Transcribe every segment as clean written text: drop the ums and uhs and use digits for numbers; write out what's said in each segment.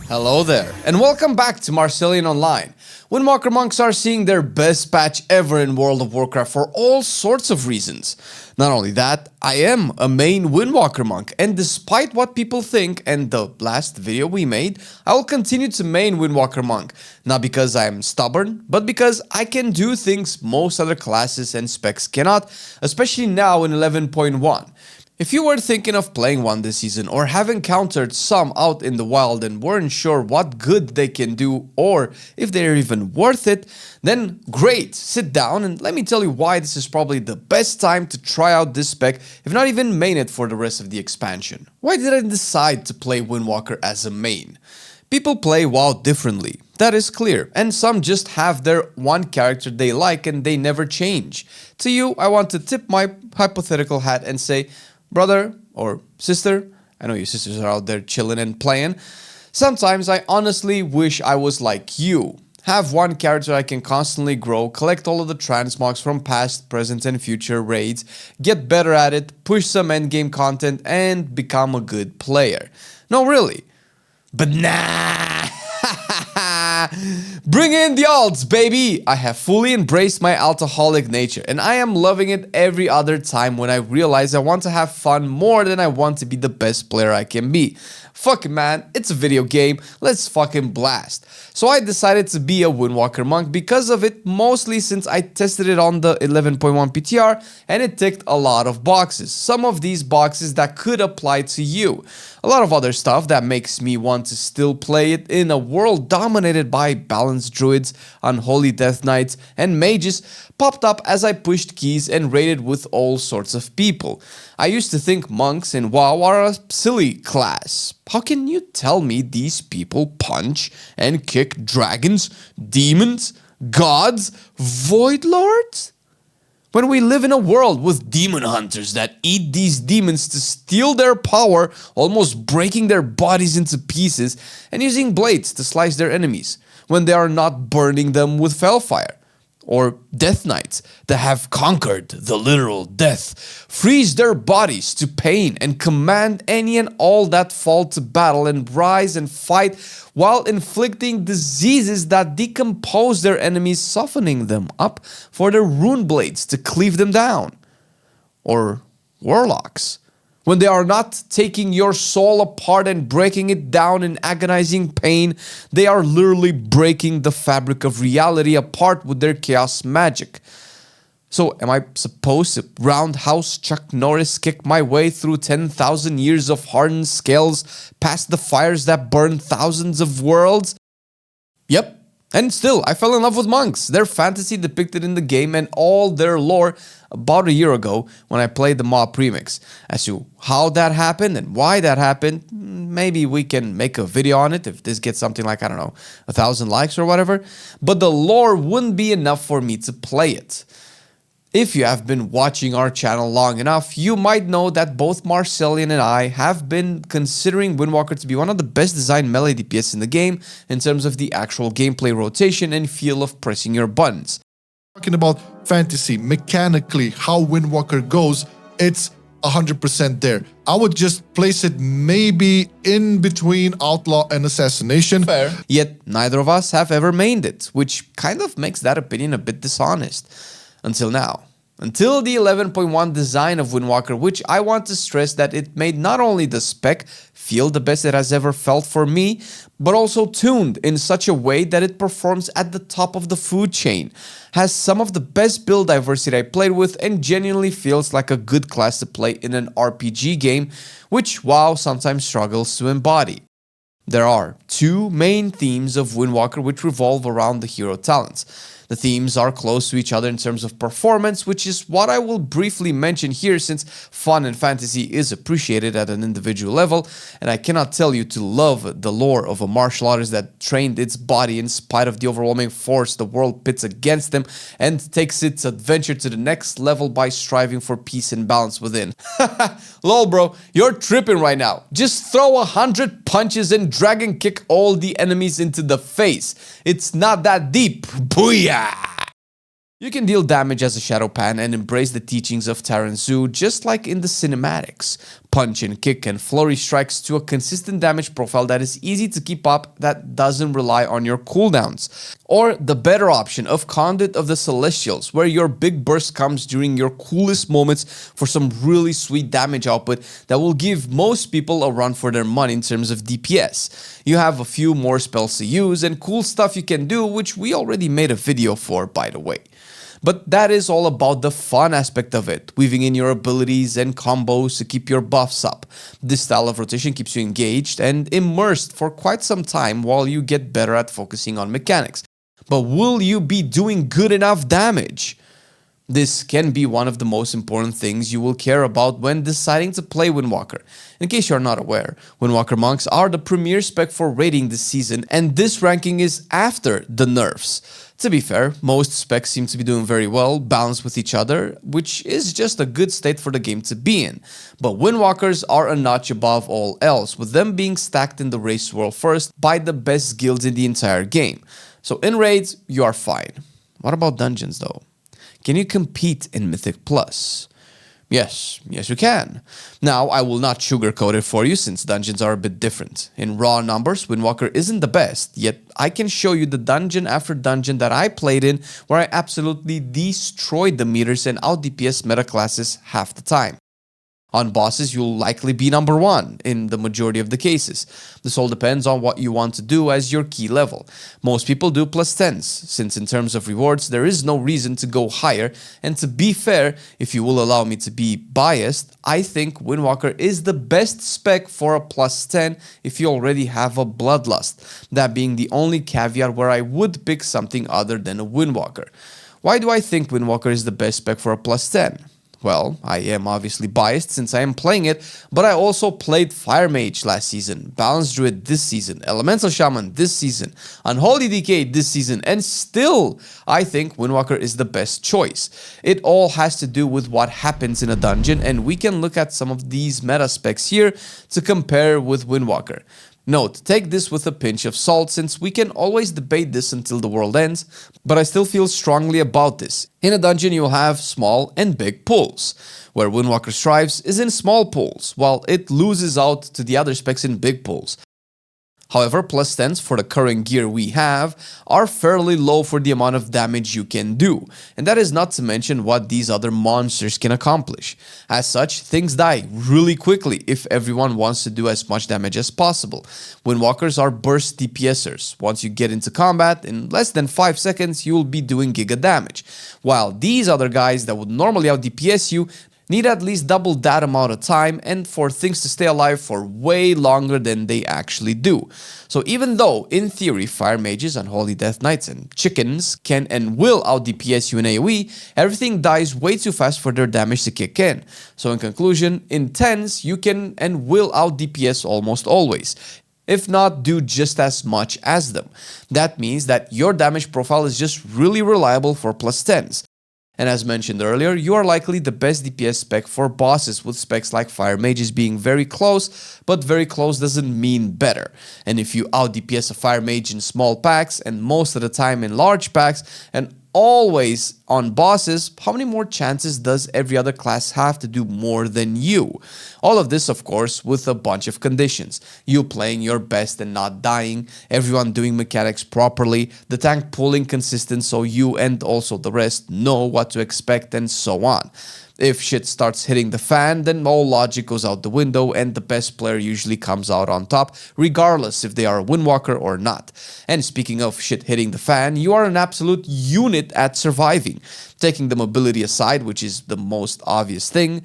Hello there, and welcome back to Marcelian&Flame. Windwalker Monks are seeing their best patch ever in World of Warcraft for all sorts of reasons. Not only that, I am a main Windwalker Monk, and despite what people think and the last video we made, I will continue to main Windwalker Monk. Not because I am stubborn, but because I can do things most other classes and specs cannot, especially now in 11.1. If you were thinking of playing one this season or have encountered some out in the wild and weren't sure what good they can do or if they're even worth it, then great, sit down and let me tell you why this is probably the best time to try out this spec, if not even main it for the rest of the expansion. Why did I decide to play Windwalker as a main? People play WoW differently, that is clear, and some just have their one character they like and they never change. To you, I want to tip my hypothetical hat and say, brother or sister, I know your sisters are out there chilling and playing. Sometimes I honestly wish I was like you. Have one character I can constantly grow, collect all of the transmogs from past, present and future raids, get better at it, push some endgame content and become a good player. No, really. But nah. Bring in the alts, baby! I have fully embraced my alcoholic nature and I am loving it every other time when I realize I want to have fun more than I want to be the best player I can be. Fuck it, man, it's a video game, let's fucking blast. So I decided to be a Windwalker Monk because of it, mostly since I tested it on the 11.1 PTR and it ticked a lot of boxes. Some of these boxes that could apply to you. A lot of other stuff that makes me want to still play it in a world dominated by balanced druids, unholy death knights, and mages popped up as I pushed keys and raided with all sorts of people. I used to think monks in WoW are a silly class. How can you tell me these people punch and kick dragons, demons, gods, void lords? When we live in a world with demon hunters that eat these demons to steal their power, almost breaking their bodies into pieces, and using blades to slice their enemies, when they are not burning them with felfire. Or death knights that have conquered the literal death, freeze their bodies to pain and command any and all that fall to battle and rise and fight while inflicting diseases that decompose their enemies, softening them up for their rune blades to cleave them down. Or warlocks, when they are not taking your soul apart and breaking it down in agonizing pain, they are literally breaking the fabric of reality apart with their chaos magic. So am I supposed to roundhouse Chuck Norris kick my way through 10,000 years of hardened scales past the fires that burn thousands of worlds? Yep. And still, I fell in love with monks, their fantasy depicted in the game and all their lore about a year ago when I played the mob premix. As to how that happened and why that happened, maybe we can make a video on it if this gets something like, I don't know, 1,000 likes or whatever. But the lore wouldn't be enough for me to play it. If you have been watching our channel long enough, you might know that both Marcelian and I have been considering Windwalker to be one of the best designed melee DPS in the game in terms of the actual gameplay rotation and feel of pressing your buttons. Talking about fantasy, mechanically, how Windwalker goes, it's 100% there. I would just place it maybe in between Outlaw and Assassination. Fair. Yet neither of us have ever mained it, which kind of makes that opinion a bit dishonest. Until now. Until the 11.1 design of Windwalker, which I want to stress that it made not only the spec feel the best it has ever felt for me, but also tuned in such a way that it performs at the top of the food chain, has some of the best build diversity I played with, and genuinely feels like a good class to play in an RPG game, which WoW sometimes struggles to embody. There are two main themes of Windwalker which revolve around the hero talents. The themes are close to each other in terms of performance, which is what I will briefly mention here since fun and fantasy is appreciated at an individual level, and I cannot tell you to love the lore of a martial artist that trained its body in spite of the overwhelming force the world pits against them and takes its adventure to the next level by striving for peace and balance within. Lol bro, you're tripping right now. Just throw 100 punches and dragon kick all the enemies into the face. It's not that deep. Booyah! You can deal damage as a Shadow Pan and embrace the teachings of Terran Zoo just like in the cinematics. punch and kick and flurry strikes to a consistent damage profile that is easy to keep up, that doesn't rely on your cooldowns. Or the better option of Conduit of the Celestials, where your big burst comes during your coolest moments for some really sweet damage output that will give most people a run for their money in terms of DPS. You have a few more spells to use and cool stuff you can do, which we already made a video for, by the way. But that is all about the fun aspect of it, weaving in your abilities and combos to keep your buffs up. This style of rotation keeps you engaged and immersed for quite some time while you get better at focusing on mechanics. But will you be doing good enough damage? This can be one of the most important things you will care about when deciding to play Windwalker. In case you're not aware, Windwalker Monks are the premier spec for raiding this season, and this ranking is after the nerfs. To be fair, most specs seem to be doing very well, balanced with each other, which is just a good state for the game to be in. But Windwalkers are a notch above all else, with them being stacked in the race world first by the best guilds in the entire game. So in raids, you are fine. What about dungeons though? Can you compete in Mythic Plus? Yes, you can. Now, I will not sugarcoat it for you since dungeons are a bit different. In raw numbers, Windwalker isn't the best, yet I can show you the dungeon after dungeon that I played in where I absolutely destroyed the meters and out DPS meta classes half the time. On bosses, you'll likely be number 1 in the majority of the cases. This all depends on what you want to do as your key level. Most people do +10s, since in terms of rewards, there is no reason to go higher. And to be fair, if you will allow me to be biased, I think Windwalker is the best spec for a +10 if you already have a Bloodlust. That being the only caveat where I would pick something other than a Windwalker. Why do I think Windwalker is the best spec for a +10? Well, I am obviously biased since I am playing it, but I also played Fire Mage last season, Balanced Druid this season, Elemental Shaman this season, Unholy Decay this season, and still, I think Windwalker is the best choice. It all has to do with what happens in a dungeon, and we can look at some of these meta specs here to compare with Windwalker. Note, take this with a pinch of salt since we can always debate this until the world ends, but I still feel strongly about this. In a dungeon you'll have small and big pools. Where Windwalker strives is in small pools, while it loses out to the other specs in big pools. However, +10s for the current gear we have are fairly low for the amount of damage you can do, and that is not to mention what these other monsters can accomplish. As such, things die really quickly if everyone wants to do as much damage as possible. Windwalkers are burst DPSers. Once you get into combat, in less than 5 seconds you will be doing giga damage, while these other guys that would normally out DPS you need at least double that amount of time and for things to stay alive for way longer than they actually do. So even though, in theory, Fire Mages, Unholy Death Knights, and Chickens can and will out DPS you in AoE, everything dies way too fast for their damage to kick in. So in conclusion, in 10s, you can and will out DPS almost always. If not, do just as much as them. That means that your damage profile is just really reliable for +10s. And as mentioned earlier, you are likely the best DPS spec for bosses, with specs like Fire Mages being very close, but very close doesn't mean better. And if you out DPS a Fire Mage in small packs, and most of the time in large packs, and always on bosses, how many more chances does every other class have to do more than you? All of this, of course, with a bunch of conditions. You playing your best and not dying, everyone doing mechanics properly, the tank pulling consistent so you and also the rest know what to expect, and so on. If shit starts hitting the fan, then all logic goes out the window and the best player usually comes out on top, regardless if they are a Windwalker or not. And speaking of shit hitting the fan, you are an absolute unit at surviving. Taking the mobility aside, which is the most obvious thing,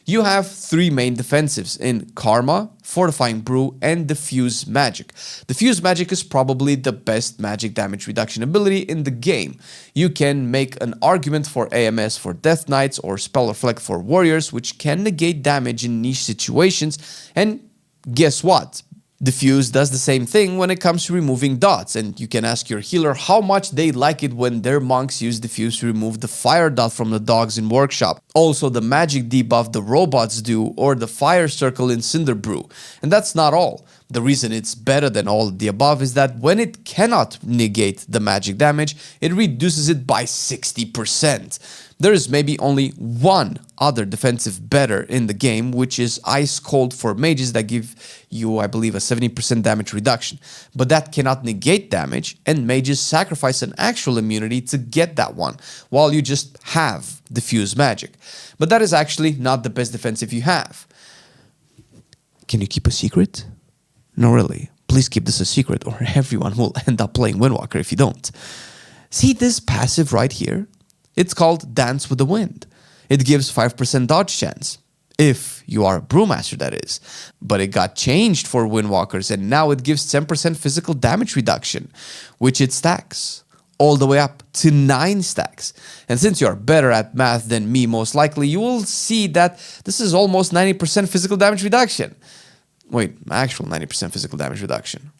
you have 3 main defensives in Karma, Fortifying Brew, and Diffuse Magic. Diffuse Magic is probably the best magic damage reduction ability in the game. You can make an argument for AMS for Death Knights or Spell Reflect for Warriors, which can negate damage in niche situations, and guess what? Diffuse does the same thing when it comes to removing dots, and you can ask your healer how much they like it when their monks use Diffuse to remove the fire dot from the dogs in Workshop. Also the magic debuff the robots do, or the fire circle in Cinder Brew. And that's not all. The reason it's better than all of the above is that when it cannot negate the magic damage, it reduces it by 60%. There is maybe only one other defensive better in the game, which is Ice Cold for mages that give you, I believe, a 70% damage reduction. But that cannot negate damage, and mages sacrifice an actual immunity to get that one, while you just have diffuse magic. But that is actually not the best defensive you have. Can you keep a secret? No, really. Please keep this a secret or everyone will end up playing Windwalker if you don't. See this passive right here? It's called Dance with the Wind. It gives 5% dodge chance. If you are a Brewmaster, that is. But it got changed for Windwalkers and now it gives 10% physical damage reduction, which it stacks all the way up to 9 stacks. And since you're better at math than me, most likely, you will see that this is almost 90% physical damage reduction. Wait, actual 90% physical damage reduction.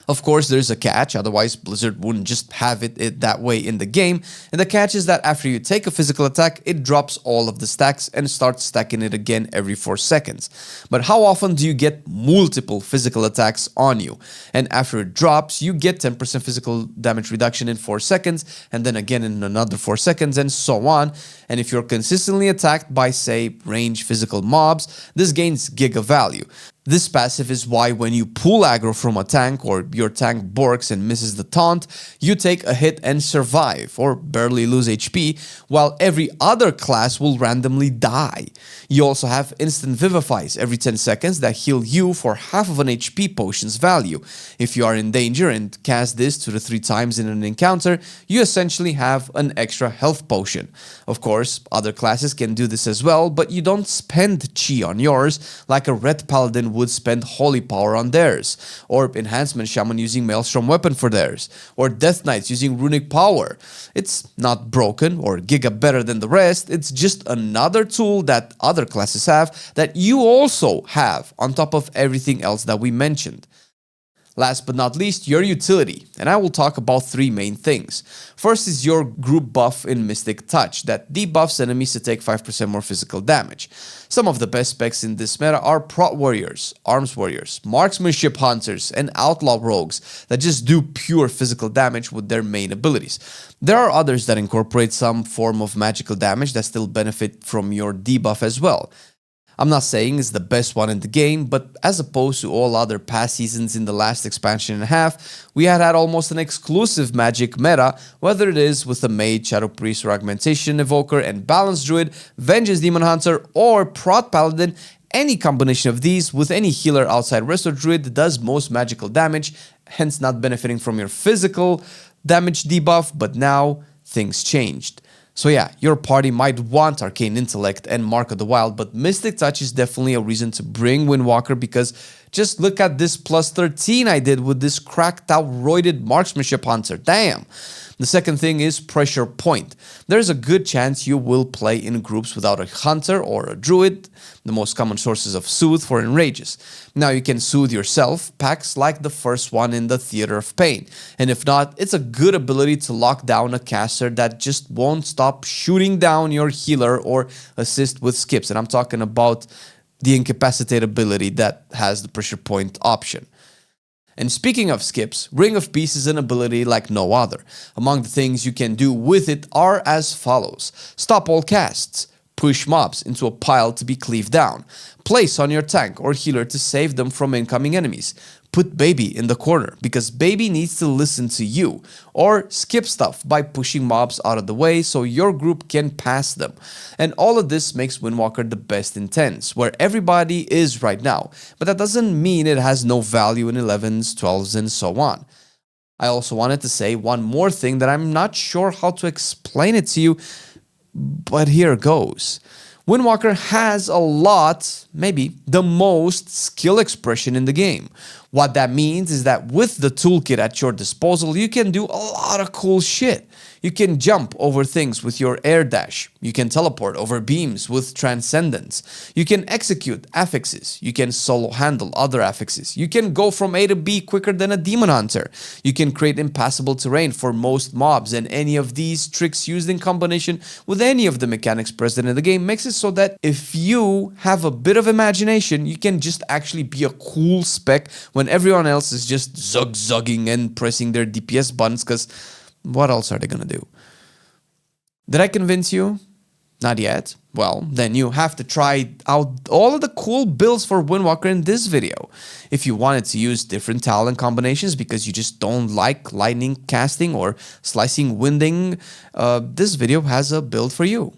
Of course, there's a catch, otherwise Blizzard wouldn't just have it that way in the game. And the catch is that after you take a physical attack, it drops all of the stacks and starts stacking it again every 4 seconds. But how often do you get multiple physical attacks on you? And after it drops, you get 10% physical damage reduction in 4 seconds, and then again in another 4 seconds, and so on. And if you're consistently attacked by, say, range physical mobs, this gains giga value. This passive is why when you pull aggro from a tank or your tank borks and misses the taunt, you take a hit and survive or barely lose HP, while every other class will randomly die. You also have instant vivifies every 10 seconds that heal you for half of an HP potion's value. If you are in danger and cast this 2 to 3 times in an encounter, you essentially have an extra health potion. Of course, other classes can do this as well, but you don't spend chi on yours like a red paladin would spend holy power on theirs, or enhancement shaman using maelstrom weapon for theirs, or death knights using runic power. It's not broken or giga better than the rest, it's just another tool that other classes have that you also have on top of everything else that we mentioned. Last but not least, your utility, and I will talk about 3 main things. First is your group buff in Mythic Touch that debuffs enemies to take 5% more physical damage. Some of the best specs in this meta are Prot Warriors, Arms Warriors, Marksmanship Hunters, and Outlaw Rogues that just do pure physical damage with their main abilities. There are others that incorporate some form of magical damage that still benefit from your debuff as well. I'm not saying it's the best one in the game, but as opposed to all other past seasons in the last expansion and a half, we had almost an exclusive magic meta, whether it is with a Mage, Shadow Priest, or Augmentation Evoker and Balance Druid, Vengeance Demon Hunter, or Prot Paladin. Any combination of these with any healer outside Restore Druid does most magical damage, hence not benefiting from your physical damage debuff, but now things changed. So yeah, your party might want Arcane Intellect and Mark of the Wild, but Mystic Touch is definitely a reason to bring Windwalker because just look at this plus 13 I did with this cracked out roided Marksmanship Hunter. Damn! The second thing is pressure point. There's a good chance you will play in groups without a hunter or a druid, the most common sources of soothe for enrages. Now you can soothe yourself, packs like the first one in the Theater of Pain. And if not, it's a good ability to lock down a caster that just won't stop shooting down your healer or assist with skips. And I'm talking about the incapacitate ability that has the pressure point option. And speaking of skips, Ring of Peace is an ability like no other. Among the things you can do with it are as follows. Stop all casts. Push mobs into a pile to be cleaved down. Place on your tank or healer to save them from incoming enemies. Put Baby in the corner because Baby needs to listen to you. Or skip stuff by pushing mobs out of the way so your group can pass them. And all of this makes Windwalker the best in 10s, where everybody is right now. But that doesn't mean it has no value in 11s, 12s, and so on. I also wanted to say one more thing that I'm not sure how to explain it to you, but here goes. Windwalker has a lot, maybe the most skill expression in the game. What that means is that with the toolkit at your disposal, you can do a lot of cool shit. You can jump over things with your air dash. You can teleport over beams with transcendence. You can execute affixes. You can solo handle other affixes. You can go from A to B quicker than a demon hunter. You can create impassable terrain for most mobs, and any of these tricks used in combination with any of the mechanics present in the game makes it so that if you have a bit of imagination, you can just actually be a cool spec when when everyone else is just zug-zugging and pressing their DPS buttons, because what else are they gonna do? Did I convince you? Not yet? Well, then you have to try out all of the cool builds for Windwalker in this video. If you wanted to use different talent combinations because you just don't like lightning casting or slicing winding, this video has a build for you.